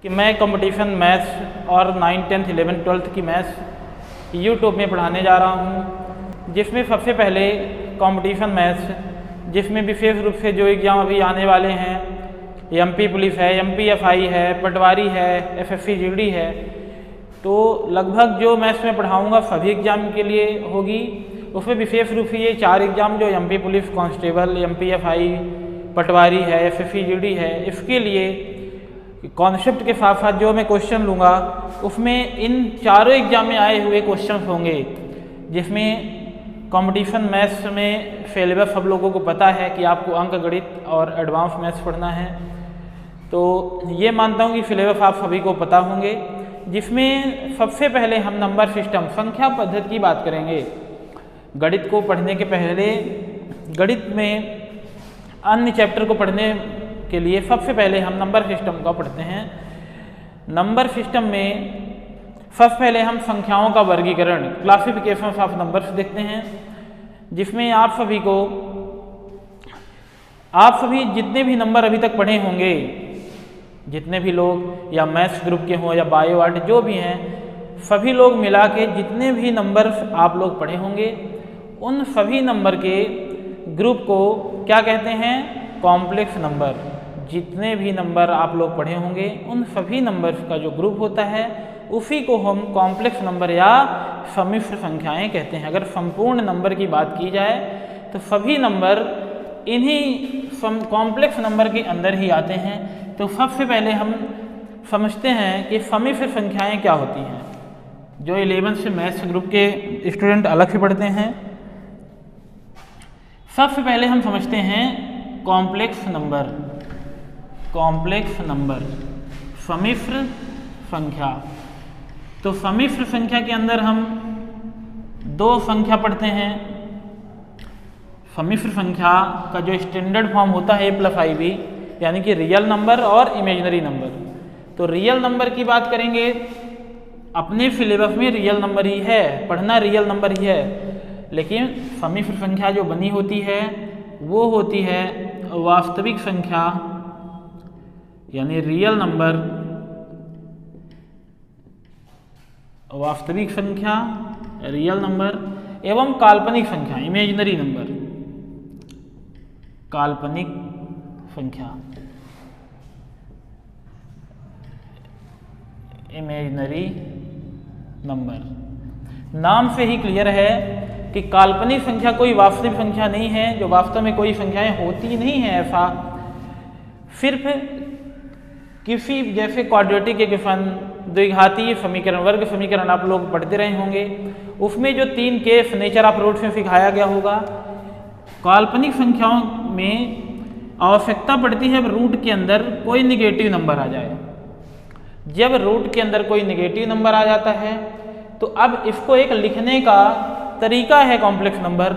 कि मैं competition maths और 9, 10, 11, 12 की मैथ्स यूट्यूब में पढ़ाने जा रहा हूँ, जिसमें सबसे पहले कंपटीशन मैथ्स, जिसमें विशेष रूप से जो एग्ज़ाम अभी आने वाले हैं, एमपी पुलिस है, एमपीएफआई है, पटवारी है, एसएससी जीडी है, तो लगभग जो मैथ्स में पढ़ाऊँगा सभी एग्ज़ाम के लिए होगी। उसमें विशेष रूप से ये 4 एग्ज़ाम जो एमपी पुलिस कांस्टेबल, एमपीएफआई, पटवारी है, एसएससी जीडी है, इसके लिए कॉन्सेप्ट के साथ साथ जो मैं क्वेश्चन लूँगा उसमें इन चारों एग्जाम में आए हुए क्वेश्चन होंगे, जिसमें कंपटीशन मैथ्स में सिलेबस सब लोगों को पता है कि आपको अंक गणित और एडवांस मैथ्स पढ़ना है, तो ये मानता हूँ कि सिलेबस आप सभी को पता होंगे। जिसमें सबसे पहले हम नंबर सिस्टम, संख्या पद्धति की बात करेंगे। गणित को पढ़ने के पहले, गणित में अन्य चैप्टर को पढ़ने के लिए सबसे पहले हम नंबर सिस्टम का पढ़ते हैं। नंबर सिस्टम में सबसे पहले हम संख्याओं का वर्गीकरण, क्लासिफिकेशन ऑफ नंबर्स देखते हैं, जिसमें आप सभी जितने भी नंबर अभी तक पढ़े होंगे, जितने भी लोग या मैथ्स ग्रुप के हों या बायो आर्ट जो भी हैं, सभी लोग मिला के जितने भी नंबर्स आप लोग पढ़े होंगे, उन सभी नंबर के ग्रुप को क्या कहते हैं? Complex number. जितने भी नंबर आप लोग पढ़े होंगे उन सभी नंबर्स का जो ग्रुप होता है उसी को हम कॉम्प्लेक्स नंबर या सम्मिश्र संख्याएं कहते हैं। अगर संपूर्ण नंबर की बात की जाए तो सभी नंबर इन्हीं कॉम्प्लेक्स नंबर के अंदर ही आते हैं। तो सबसे पहले हम समझते हैं कि सम्मिश्र संख्याएं क्या होती हैं, जो 11 से मैथ्स ग्रुप के स्टूडेंट अलग से पढ़ते हैं। सबसे पहले हम समझते हैं कॉम्प्लेक्स नंबर, सम्मिश्र संख्या। तो सम्मिश्र संख्या के अंदर हम 2 संख्या पढ़ते हैं। सम्मिश्र संख्या का जो स्टैंडर्ड फॉर्म होता है a+ib, यानी कि रियल नंबर और इमेजिनरी नंबर। तो रियल नंबर की बात करेंगे, अपने सिलेबस में रियल नंबर ही है, पढ़ना रियल नंबर ही है, लेकिन सम्मिश्र संख्या जो बनी होती है वो होती है वास्तविक संख्या, यानी रियल नंबर, वास्तविक संख्या, रियल नंबर एवं काल्पनिक संख्या, इमेजिनरी नंबर, काल्पनिक संख्या, इमेजिनरी नंबर। नाम से ही क्लियर है कि काल्पनिक संख्या कोई वास्तविक संख्या नहीं है, जो वास्तव में कोई संख्याएं होती नहीं है। ऐसा सिर्फ किसी जैसे क्वाड्रेटिक इक्वेशन, द्विघातीय समीकरण, वर्ग समीकरण आप लोग पढ़ते रहे होंगे, उसमें जो 3 केस नेचर ऑफ रूट्स में सिखाया गया होगा। काल्पनिक संख्याओं में आवश्यकता पड़ती है रूट के अंदर कोई निगेटिव नंबर आ जाए। जब रूट के अंदर कोई निगेटिव नंबर आ जाता है तो अब इसको एक लिखने का तरीका है कॉम्प्लेक्स नंबर,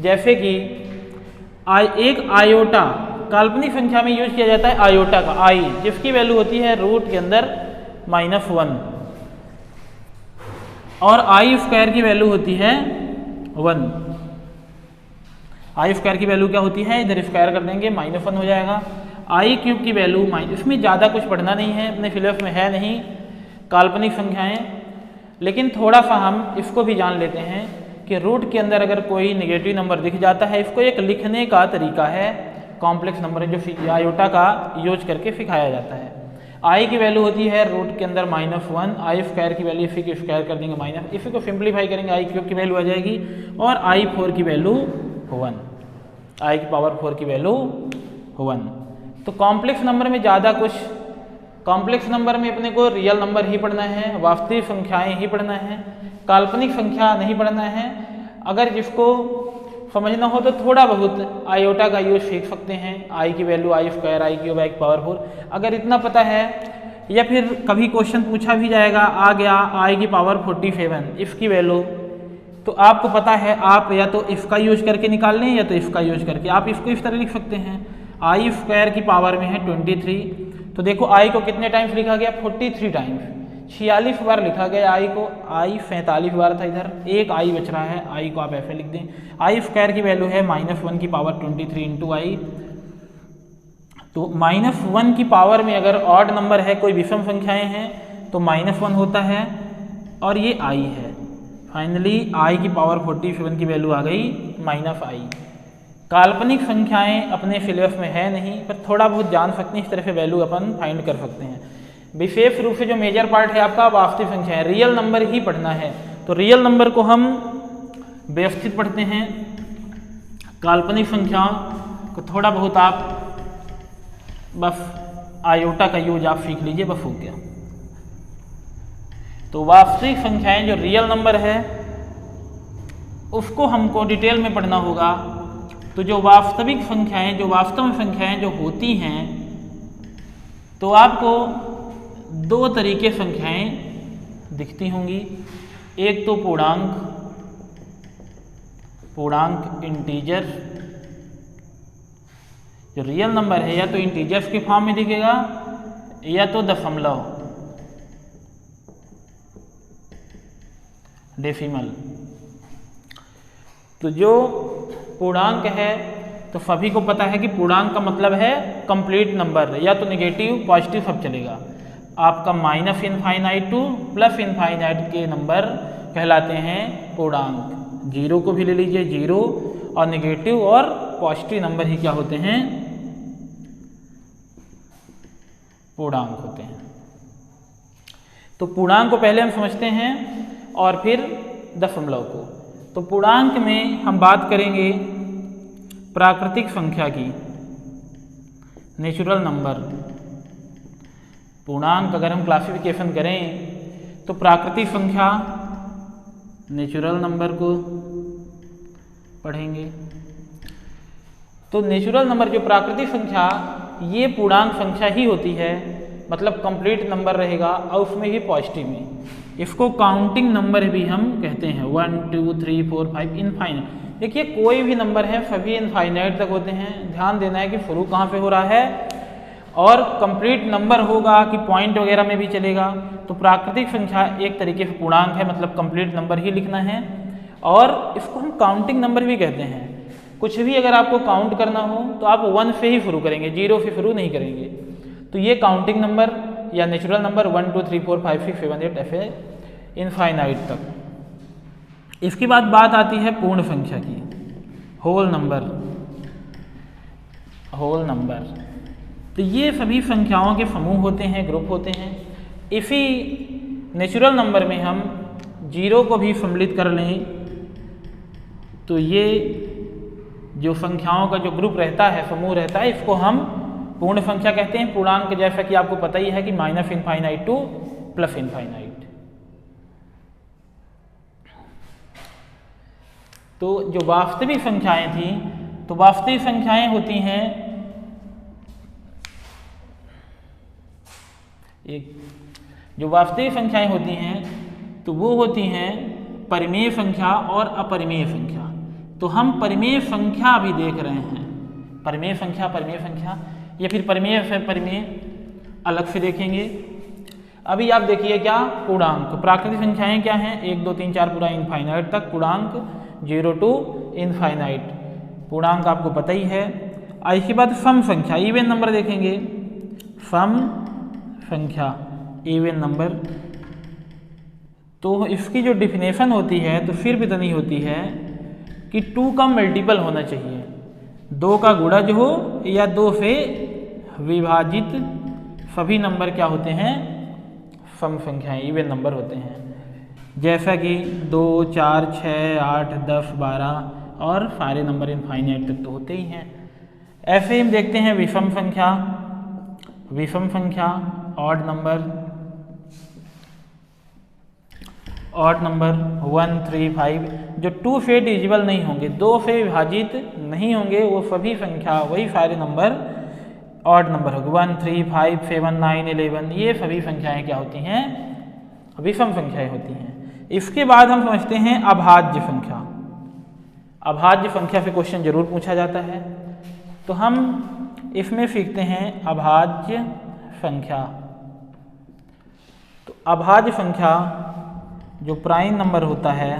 जैसे कि एक आयोटा काल्पनिक संख्या में यूज किया जाता है, आयोटा का आई, जिसकी वैल्यू होती है रूट के अंदर -1 और आई स्क्वायर की वैल्यू होती है 1। आई स्क्वायर की वैल्यू क्या होती है? इधर स्क्वायर कर देंगे, -1 हो जाएगा। आई क्यूब की वैल्यू इसमें ज़्यादा कुछ पढ़ना नहीं है, अपने सिलेबस में है नहीं काल्पनिक संख्याएं, लेकिन थोड़ा सा हम इसको भी जान लेते हैं कि रूट के अंदर अगर कोई नेगेटिव नंबर दिख जाता है, इसको एक लिखने का तरीका है, कॉम्प्लेक्स नंबर है, जो आयोटा का यूज करके सिखाया जाता है। आई की वैल्यू होती है रूट के अंदर -1, आई स्क्वायर की वैल्यू इसी की स्क्वायर कर देंगे माइनस, इसी को सिंप्लीफाई करेंगे, आई क्यूब की वैल्यू आ जाएगी और i4 की वैल्यू 1, आई की पावर 4 की वैल्यू 1। तो कॉम्प्लेक्स नंबर में ज़्यादा कुछ, कॉम्प्लेक्स नंबर में अपने को रियल नंबर ही पढ़ना है, वास्तविक संख्याएं ही पढ़ना है, काल्पनिक संख्या नहीं पढ़ना है। अगर जिसको समझना हो तो थोड़ा बहुत आयोटा का यूज सीख सकते हैं, आई की वैल्यू आई स्क्वायर, आई क्यूब, आई की पावर 4, अगर इतना पता है। या फिर कभी क्वेश्चन पूछा भी जाएगा, आ गया आई की पावर 47 इसकी वैल्यू, तो आपको पता है, आप या तो इसका यूज करके निकाल लें या तो इसका यूज करके आप इसको इस तरह लिख सकते हैं, आई स्क्वायर की पावर में है 23, तो देखो आई को कितने टाइम्स लिखा गया? 43 टाइम्स, 46 बार लिखा गया आई को, आई 47 बार था, इधर एक आई बच रहा है, आई को आप ऐसे लिख दें। आई स्क्वायर की वैल्यू है -1 की पावर 23 इंटू आई, तो -1 की पावर में अगर ऑड नंबर है, कोई विषम संख्याएं हैं, तो -1 होता है और ये i है। फाइनली i की पावर 47 की वैल्यू आ गई -i। काल्पनिक संख्याएं अपने सिलेबस में है नहीं, पर थोड़ा बहुत जान सकते हैं, इस तरह से वैल्यू अपन फाइंड कर सकते हैं। विशेष रूप से जो मेजर पार्ट है आपका वास्तविक संख्या है, रियल नंबर ही पढ़ना है। तो रियल नंबर को हम व्यवस्थित पढ़ते हैं, काल्पनिक संख्याओं को थोड़ा बहुत आप बस आयोटा का यूज आप सीख लीजिए, बस हो गया। तो वास्तविक संख्याएं जो रियल नंबर है उसको हमको डिटेल में पढ़ना होगा। तो जो वास्तविक संख्याएं, जो वास्तव में संख्याएं जो होती हैं, तो आपको दो तरीके संख्याएं दिखती होंगी। एक तो पूर्णांक इंटीजर, जो रियल नंबर है या तो इंटीजर्स के फॉर्म में दिखेगा या तो दशमलव, डेसिमल। तो जो पूर्णांक है, तो सभी को पता है कि पूर्णांक का मतलब है कंप्लीट नंबर, या तो नेगेटिव पॉजिटिव सब चलेगा। आपका -इनफाइनाइट टू +इनफाइनाइट के नंबर कहलाते हैं पूर्णांक। जीरो को भी ले लीजिए, जीरो और नेगेटिव और पॉजिटिव नंबर ही क्या होते हैं, पूर्णांक होते हैं। तो पूर्णांक को पहले हम समझते हैं और फिर दशमलव को। तो पूर्णांक में हम बात करेंगे प्राकृतिक संख्या की, नेचुरल नंबर। पूर्णांक अगर हम क्लासिफिकेशन करें तो प्राकृतिक संख्या, नेचुरल नंबर को पढ़ेंगे। तो नेचुरल नंबर जो प्राकृतिक संख्या, ये पूर्णांक संख्या ही होती है, मतलब कंप्लीट नंबर रहेगा और उसमें भी पॉजिटिव में। इसको काउंटिंग नंबर भी हम कहते हैं, 1 2 3 4 5 इनफाइनाइट। देखिए कोई भी नंबर है सभी इनफाइनाइट तक होते हैं। ध्यान देना है कि शुरू कहाँ पे हो रहा है, और कंप्लीट नंबर होगा कि पॉइंट वगैरह में भी चलेगा। तो प्राकृतिक संख्या एक तरीके से पूर्णांक है, मतलब कंप्लीट नंबर ही लिखना है, और इसको हम काउंटिंग नंबर भी कहते हैं। कुछ भी अगर आपको काउंट करना हो तो आप 1 से ही शुरू करेंगे, 0 से शुरू नहीं करेंगे। तो ये काउंटिंग नंबर या नेचुरल नंबर 1 2 3 4 5 6 7 8 ऐसे इनफाइनाइट तक। इसके बाद बात आती है पूर्ण संख्या की, होल नंबर। तो ये सभी संख्याओं के समूह होते हैं, ग्रुप होते हैं। इसी नेचुरल नंबर में हम जीरो को भी सम्मिलित कर लें तो ये जो संख्याओं का जो ग्रुप रहता है, समूह रहता है, इसको हम पूर्ण संख्या कहते हैं। पूर्णांक जैसा कि आपको पता ही है कि -इनफाइनाइट टू +इनफाइनाइट। तो जो वास्तविक संख्याएं थी, तो वास्तविक संख्याएं होती हैं जो वास्तविक संख्याएं होती हैं तो वो होती हैं परिमेय संख्या और अपरिमेय संख्या। तो हम परिमेय संख्या भी देख रहे हैं, परिमेय संख्या या फिर परिमेय से परिमेय अलग से देखेंगे। अभी आप देखिए क्या, पूर्णांक। प्राकृतिक संख्याएं क्या हैं, 1 2 3 4 पूरा इनफाइनाइट तक पूर्णांक, 0 to इनफाइनाइट पूर्णांक आपको पता ही है। इसके बाद सम संख्या, इवन नंबर देखेंगे। सम संख्या, इवन नंबर, तो इसकी जो डिफिनेशन होती है तो सिर्फ इतनी होती है कि 2 का मल्टीपल होना चाहिए, 2 का गुणज हो या 2 से विभाजित सभी नंबर क्या होते हैं, सम संख्याएं, इवन नंबर होते हैं। जैसा कि 2 4 6 8 10 12 और सारे नंबर इनफाइनाइट तक तो होते ही हैं। ऐसे ही हम देखते हैं विषम संख्या, ऑड नंबर 1 3 5, जो 2 से डिविजिबल नहीं होंगे, 2 से विभाजित नहीं होंगे, वो सभी संख्या, वही सारे नंबर ऑड नंबर होंगे। 1 3 5 7 9 11, ये सभी संख्याएं क्या होती हैं, विषम संख्याएं होती हैं। इसके बाद हम समझते हैं अभाज्य संख्या। अभाज्य संख्या से क्वेश्चन जरूर पूछा जाता है, तो हम इसमें सीखते हैं अभाज्य संख्या। तो अभाज्य संख्या जो प्राइम नंबर होता है,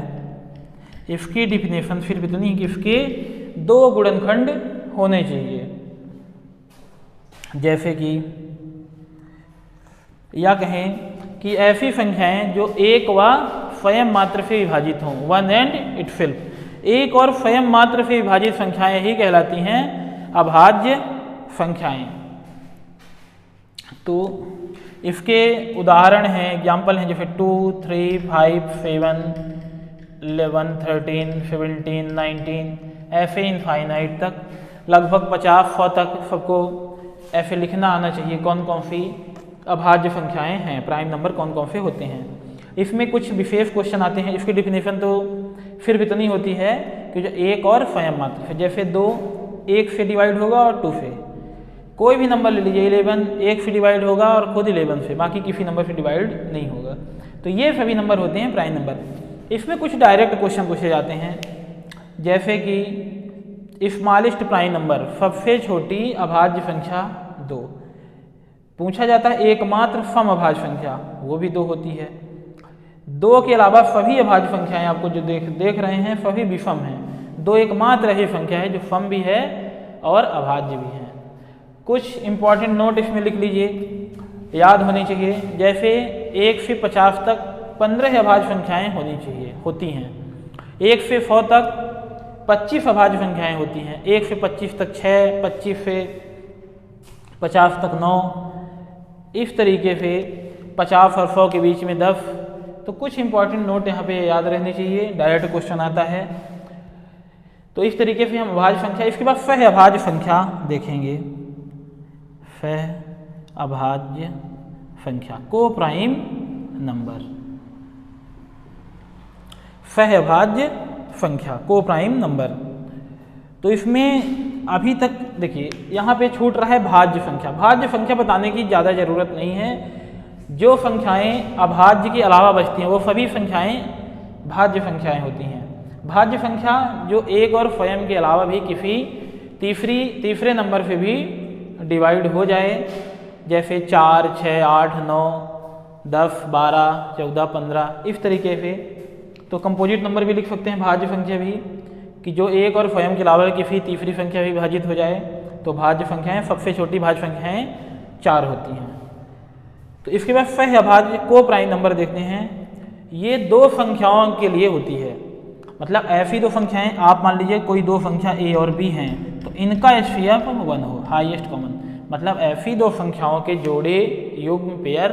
इसकी डिफिनेशन सिर्फ इतनी कि इसके 2 गुणनखंड होने चाहिए। जैसे कि या कहें कि ऐसी संख्याएं जो एक व स्वयं मात्र से विभाजित हों, वन एंड इटसेल्फ, एक और स्वयं मात्र से विभाजित संख्याएं ही कहलाती हैं अभाज्य संख्याएं। तो इसके उदाहरण हैं, एग्जाम्पल हैं, जैसे 2, 3, 5, 7, 11, 13, 17, 19, ऐसे इनफाइनाइट तक, लगभग 50-100 तक सबको ऐसे लिखना आना चाहिए कौन कौन सी अभाज्य संख्याएं हैं, प्राइम नंबर कौन कौन से होते हैं। इसमें कुछ विशेष क्वेश्चन आते हैं, इसकी डिफिनेशन तो सिर्फ इतनी होती है कि जो एक और स्वयं मात्र है, जैसे 2 1 से डिवाइड होगा और 2 से, कोई भी नंबर ले लीजिए, 11 1 से डिवाइड होगा और खुद 11 से, बाकी किसी नंबर से डिवाइड नहीं होगा। तो ये सभी नंबर होते हैं प्राइम नंबर। इसमें कुछ डायरेक्ट क्वेश्चन पूछे जाते हैं, जैसे कि स्मॉलेस्ट प्राइम नंबर, सबसे छोटी अभाज्य संख्या 2। पूछा जाता है एकमात्र सम अभाज्य संख्या, वो भी 2 होती है। 2 के अलावा सभी अभाज्य संख्याएं आपको जो देख रहे हैं सभी विषम हैं। 2 एकमात्र ऐसी संख्या है जो सम भी है और अभाज्य भी है। कुछ इंपॉर्टेंट नोट इसमें लिख लीजिए, याद होनी चाहिए। जैसे 1 से 50 तक 15 अभाज्य संख्याएं होती हैं। 1 से 100 तक 25 अभाज्य संख्याएं होती हैं। 1 से 25 तक 6, 25 से 50 तक 9, इस तरीके से 50 और 100 के बीच में 10। तो कुछ इंपॉर्टेंट नोट यहाँ पे याद रहने चाहिए, डायरेक्ट क्वेश्चन आता है। तो इस तरीके से हम अभाज्य संख्या, इसके बाद सह अभाज्य संख्या देखेंगे। सह अभाज्य संख्या को प्राइम नंबर, सह अभाज्य संख्या को प्राइम नंबर। तो इसमें अभी तक देखिए यहाँ पे छूट रहा है भाज्य संख्या। भाज्य संख्या बताने की ज़्यादा ज़रूरत नहीं है। जो संख्याएं अभाज्य के अलावा बचती हैं वो सभी संख्याएं भाज्य संख्याएं होती हैं। भाज्य संख्या जो एक और स्वयं के अलावा भी किसी तीसरे नंबर से भी डिवाइड हो जाए, जैसे 4, 6, 8, 9, 10, 12, 14, 15, इस तरीके से। तो कंपोजिट नंबर भी लिख सकते हैं भाज्य संख्या भी, कि जो एक और स्वयं के अलावा किसी तीसरी संख्या भी विभाजित हो जाए। तो भाज्य संख्याएं, सबसे छोटी भाज्य संख्याएं 4 होती हैं। तो इसके बाद सह अभाज्य को प्राइम नंबर देखते हैं। ये 2 संख्याओं के लिए होती है, मतलब ऐसी 2 संख्याएं, आप मान लीजिए कोई 2 संख्या ए और बी हैं, तो इनका एचसीएफ 1 हो, हाईएस्ट कॉमन। मतलब ऐसी 2 संख्याओं के जोड़े, युग्म, पेयर,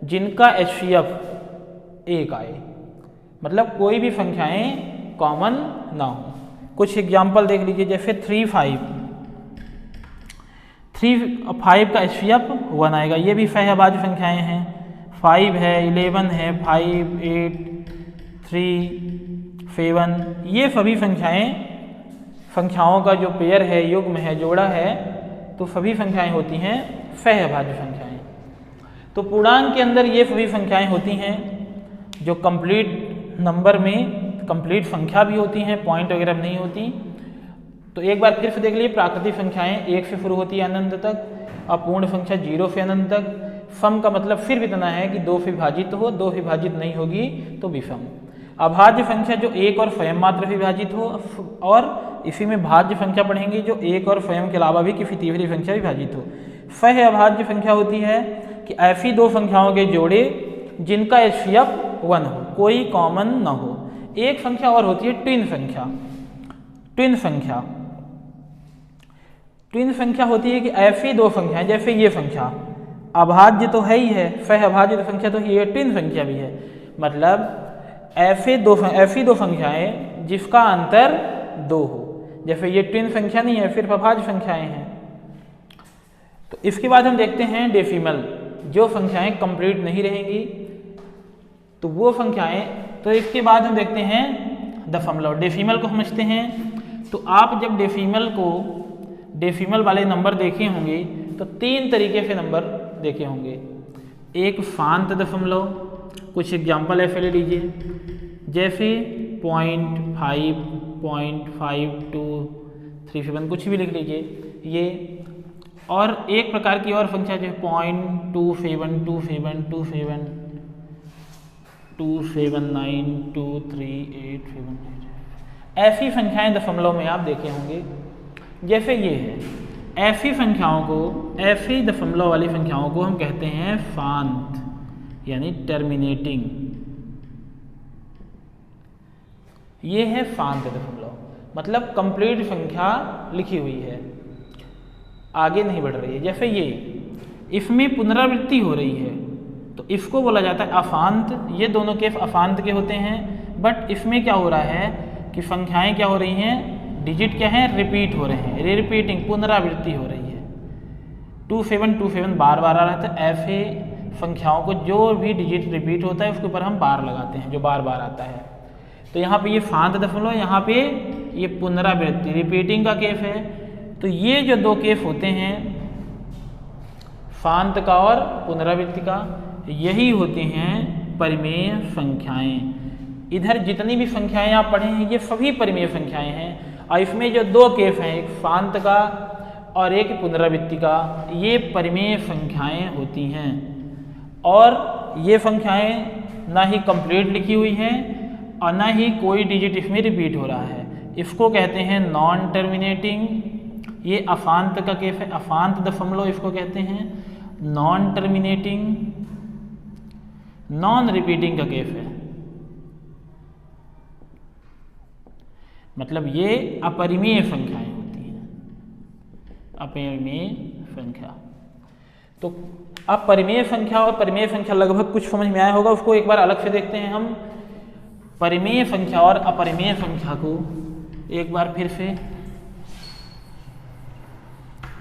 जिनका एचसीएफ 1 आए, मतलब कोई भी संख्याएं कॉमन ना हो। कुछ एग्जाम्पल देख लीजिए, जैसे 3, 5 का एचसीएफ 1 आएगा। ये भी सह अभाज्य संख्याएं हैं। 5 है, 11 है, 5, 8, 3, 7, ये सभी संख्याओं का जो पेयर है, युग्म है, जोड़ा है, तो सभी संख्याएं होती हैं सह अभाज्य संख्याएं। तो पूर्णांक के अंदर ये सभी संख्याएं होती हैं जो कंप्लीट नंबर में कंप्लीट संख्या भी होती हैं, पॉइंट वगैरह नहीं होती। तो एक बार फिर से देख लीजिए, प्राकृतिक संख्याएं 1 से शुरू होती है अनंत तक, और पूर्ण संख्या 0 से अनंत तक। सम का मतलब सिर्फ इतना है कि 2 से विभाजित हो, 2 से विभाजित नहीं होगी तो विषम। अभाज्य संख्या जो एक और स्वयं मात्र से विभाजित हो, और इसी में भाज्य संख्या पढ़ेंगे जो एक और स्वयं के अलावा भी किसी तीसरी संख्या विभाजित हो। सह अभाज्य संख्या होती है कि ऐसी 2 संख्याओं के जोड़े जिनका एचसीएफ 1 हो, कोई कॉमन न हो। एक संख्या और होती है ट्विन संख्या। ट्विन संख्या होती है कि ऐसी 2 संख्याएं, जैसे ये संख्या अभाज्य तो है ही है, सह अभाज्य संख्या तो ये ट्विन संख्या भी है। मतलब ऐसी दो संख्याएं जिसका अंतर 2 हो, जैसे ये ट्विन संख्या नहीं है, सिर्फ अभाज्य संख्याएं हैं। तो इसके बाद हम देखते हैं डेसिमल, जो संख्याएं कंप्लीट नहीं रहेंगी तो वो संख्याएं। तो इसके बाद हम देखते हैं दशमलव, डेसिमल को समझते हैं। तो आप जब डेसिमल वाले नंबर देखे होंगे तो 3 तरीके से नंबर देखे होंगे। एक शांत दशमलव, कुछ एग्जाम्पल ऐसे ले लीजिए, जैसे 0.5, 0.5237, कुछ भी लिख लीजिए ये। और एक प्रकार की और संख्या जो है 0.272727, 2792387, ऐसी संख्याएं दशमलव में आप देखे होंगे। जैसे ये है ऐसी संख्याओं को, ऐसी दशमलव वाली संख्याओं को हम कहते हैं फांत, यानी टर्मिनेटिंग। ये है फांत दशमलव, मतलब कंप्लीट संख्या लिखी हुई है, आगे नहीं बढ़ रही है। जैसे ये, इसमें पुनरावृत्ति हो रही है तो इसको बोला जाता है अफांत। ये दोनों केस अफांत के होते हैं, बट इसमें क्या हो रहा है कि संख्याएं क्या हो रही हैं, डिजिट क्या है, रिपीट हो रहे हैं, रिपीटिंग, पुनरावृत्ति हो रही है। 2727 बार बार आ रहा था। ऐसे संख्याओं को जो भी डिजिट रिपीट होता है उसके ऊपर हम बार लगाते हैं, जो बार बार आता है। तो यहाँ पे ये फांत दशमलव, यहाँ पे ये पुनरावृत्ति, रिपीटिंग का केस है। तो ये जो दो केस होते हैं, फांत का और पुनरावृत्ति का, यही होते हैं परिमेय संख्याएं। इधर जितनी भी संख्याएं आप पढ़े हैं ये सभी परिमेय संख्याएं हैं, और इसमें जो दो केस हैं, एक फांत का और एक पुनरावृत्ति का, ये परिमेय संख्याएं होती हैं। और ये संख्याएं ना ही कंप्लीट लिखी हुई हैं और ना ही कोई डिजिट इसमें रिपीट हो रहा है। इसको कहते हैं नॉन टर्मिनेटिंग। ये अफांत का केस है, अफांत दशमलव इसको कहते हैं। नॉन टर्मिनेटिंग, नॉन रिपीटिंग का केस है, मतलब ये अपरिमेय संख्याएं होती हैं, अपरिमेय संख्या। तो अब परिमेय संख्या और परिमेय संख्या लगभग कुछ समझ में आया होगा, उसको एक बार अलग से देखते हैं हम। परिमेय संख्या और अपरिमेय संख्या को एक बार फिर से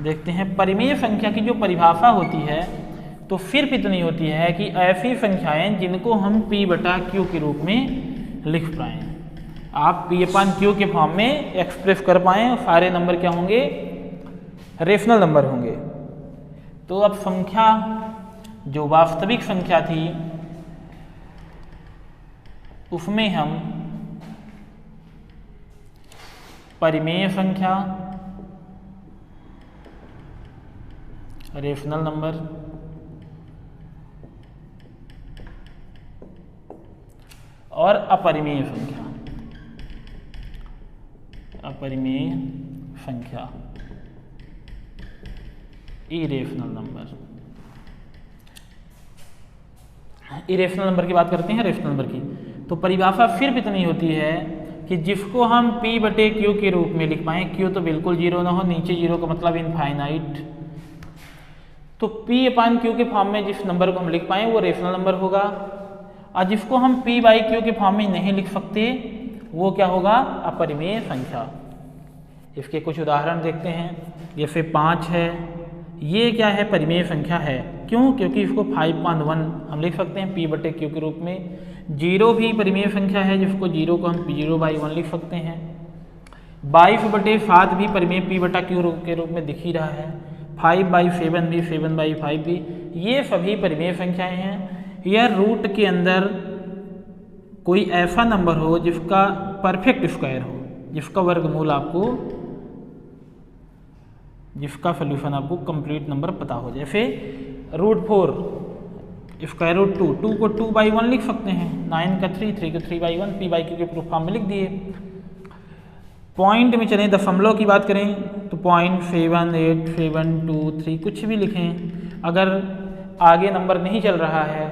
देखते हैं। परिमेय संख्या की जो परिभाषा होती है तो सिर्फ इतनी होती है कि ऐसी संख्याएं जिनको हम P बटा Q के रूप में लिख पाएँ। आप P अपान Q के फॉर्म में एक्सप्रेस कर पाएँ, सारे नंबर क्या होंगे, रेशनल नंबर होंगे। तो अब संख्या जो वास्तविक संख्या थी उसमें हम परिमेय संख्या, रेशनल नंबर और अपरिमेय संख्या, अपरिमेय संख्या, इरेशनल नंबर। इरेशनल नंबर की बात करते हैं, रेशनल नंबर की। तो परिभाषा सिर्फ इतनी होती है कि जिसको हम P बटे Q के रूप में लिख पाएँ। Q तो बिल्कुल जीरो ना हो, नीचे जीरो का मतलब इनफाइनाइट। तो P अपान Q के फॉर्म में जिस नंबर को हम लिख पाएँ वो रेशनल नंबर होगा, और जिसको हम P बाई Q के फॉर्म में नहीं लिख सकते वो क्या होगा, अपरिमेय संख्या। इसके कुछ उदाहरण देखते हैं। जैसे 5 है, ये क्या है, परिमेय संख्या है। क्यों? क्योंकि इसको 5.1 हम लिख सकते हैं P बटे Q के रूप में। 0 भी परिमेय संख्या है, जिसको 0 को हम 0/1 लिख सकते हैं। 22/7 भी परिमेय P बटा Q के रूप में दिख ही रहा है। 5/7 भी, 7/5 भी, ये सभी परिमेय संख्याएं हैं। यह रूट के अंदर कोई ऐसा नंबर हो जिसका परफेक्ट स्क्वायर हो, जिसका वर्गमूल आपको, जिसका सोल्यूशन आपको कंप्लीट नंबर पता हो। जैसे √4 स्क्वायर रूट 2, 2 को 2/1 लिख सकते हैं, 9 का 3, 3 का 3/1, P बाई Q के प्रूफ फॉर्म में लिख दिए। पॉइंट में चलें, दशमलव की बात करें तो 0.7873 कुछ भी लिखें। अगर आगे नंबर नहीं चल रहा है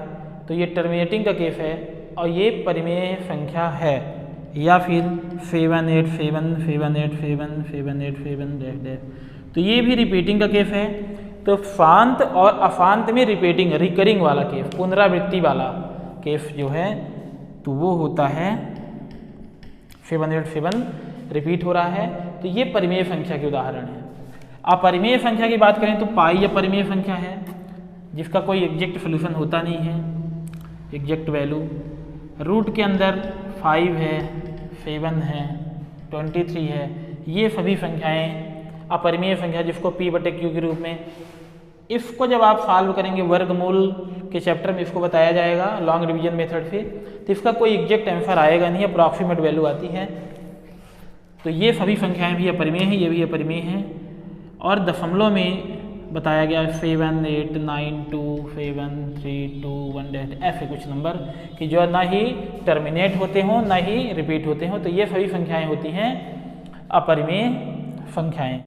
तो ये टर्मिनेटिंग का केस है और ये परिमेय संख्या है। या फिर 787 तो ये भी रिपीटिंग का केस है। तो फांत और अफांत में रिपीटिंग, रिकरिंग वाला केस, पुनरावृत्ति वाला केस जो है तो वो होता है 787 रिपीट हो रहा है। तो ये परिमेय संख्या के उदाहरण है। अपरिमेय संख्या की बात करें तो पाई अपरिमेय संख्या है, जिसका कोई एग्जैक्ट सोल्यूशन होता नहीं है, एग्जैक्ट वैल्यू। रूट के अंदर 5 है, 7 है, 23 है, ये सभी संख्याएं अपरिमेय संख्या, जिसको P बटे Q के रूप में। इसको जब आप सॉल्व करेंगे वर्गमूल के चैप्टर में, इसको बताया जाएगा लॉन्ग डिवीजन मेथड से, तो इसका कोई एग्जैक्ट आंसर आएगा नहीं, अप्रॉक्सीमेट वैल्यू आती है। तो ये सभी संख्याएं भी अपरिमेय हैं, ये भी अपरिमेय हैं। और दशमलव में बताया गया 7892732 ऐसे कुछ नंबर कि जो ना ही टर्मिनेट होते हों ना ही रिपीट होते हों। तो ये सभी संख्याएं होती हैं अपरिमेय संख्याएं।